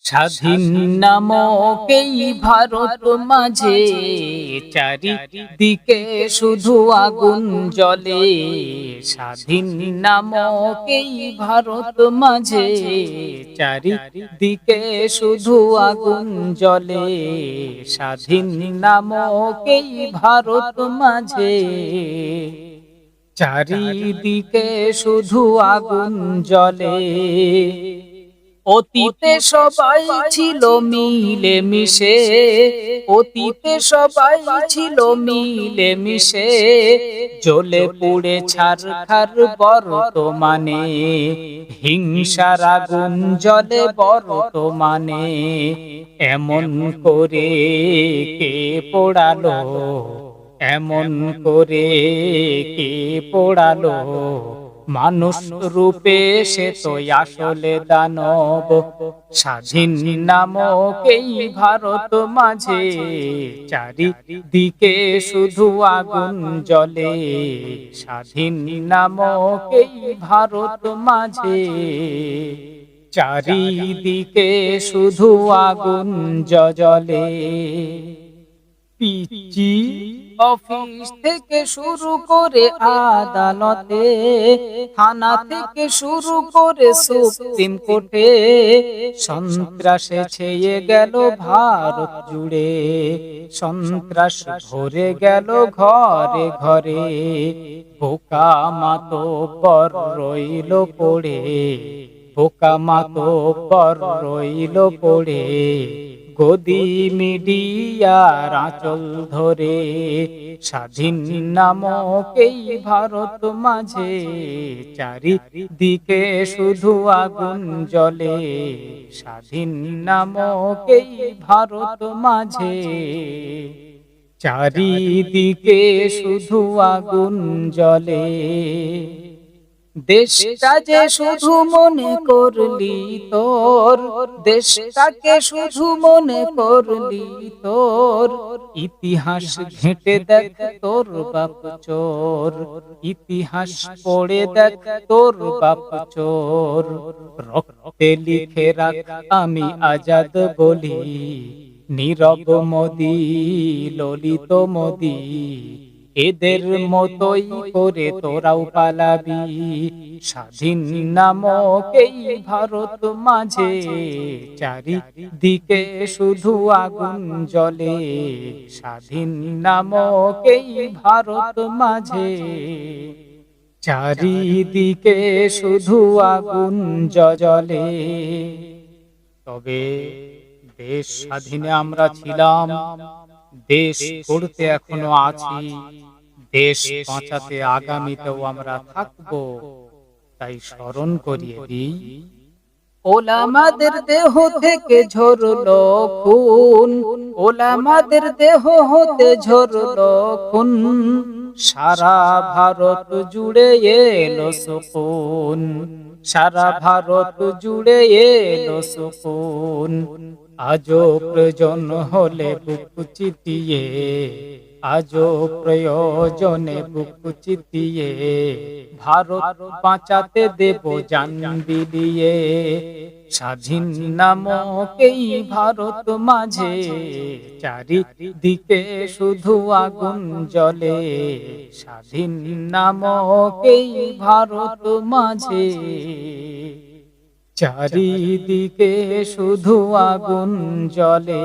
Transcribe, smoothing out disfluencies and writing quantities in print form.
স্বাধীন নামক এই ভারত মাঝে চারিদিকে শুধু আগুন জ্বলে। স্বাধীন নামক এই ভারত মাঝে চারিদিকে শুধু আগুন জ্বলে। স্বাধীন নামক এই ভারত মাঝে চারিদিকে শুধু আগুন জ্বলে। অতীতে সবাই ছিল মিলে মিশে, অতীতে সবাই ছিল মিলে মিশে, জ্বলে পুড়ে ছারখার বর্তমানে হিংসার আগুন জ্বলে বর্তমানে। এমন করে কে পোড়ালো, এমন করে কে পোড়ালো, মানুষ রূপে সে তো আসলে দানব। স্বাধীন নামক এই ভারত মাঝে চারিদিকে শুধু আগুন জ্বলে। স্বাধীন নামক এই ভারত মাঝে চারিদিকে শুধু আগুন জ্বলে। পিচি অফিস থেকে শুরু করে আদালতে, থানা থেকে শুরু করে সুপ্রিম কোর্টে, সন্ত্রাসে ছেয়ে গেল ভারত জুড়ে, সন্ত্রাস ভরে গেল ঘরে ঘরে। বোকা মাতব্বর রইল পড়ে, বোকা মাতব্বর রইল পড়ে, গদি মিডিয়ার আঁচল ধরে। স্বাধীন নামক এই ভারত মাঝে চারিদিকে শুধু আগুন জ্বলে। স্বাধীন নামক এই ভারত মাঝে চারিদিকে শুধু আগুন জ্বলে। দেশটা যে শুধু মনে করলি তোর, দেশটাকে শুধু মনে করলি তোর, ইতিহাস ঘেঁটে দেখ তোর বাপ চোর, ইতিহাস পড়ে দেখ তোর বাপ চোর। রক্তে লিখে রাখ আমি আজাদ বলি, নীরব মোদি ললিত মোদি, এদের মতোই করে তোরাও পালাবি। স্বাধীন নামক এই ভারত মাঝে চারিদিকে শুধু আগুন জ্বলে। স্বাধীন নামক এই ভারত মাঝে চারিদিকে শুধু আগুন জ্বলে। তবে দেশ স্বাধীনে আমরা ছিলাম, দেশ গড়তে এখনো আছি, দেশ বাঁচাতে আগামীতেও আমরা থাকবো। তাই স্মরণ করিয়ে দিই, ওলামাদের দেহ থেকে ঝরলো খুন, ওলামাদের দেহ হতে ঝরলো খুন, সারা ভারত জুড়ে এলো সুকুন, সারা ভারত জুড়ে এলো সুকুন। আজও প্রয়োজন হলে বুক চিতিয়ে, আজও প্রয়োজনে বুক চিতিয়ে, ভারত বাঁচাতে দেব জান বিলিয়ে। স্বাধীন নামক এই ভারত মাঝে চারিদিকে শুধু আগুন জ্বলে। স্বাধীন নামক এই ভারত মাঝে চারিদিকে শুধু আগুন জ্বলে।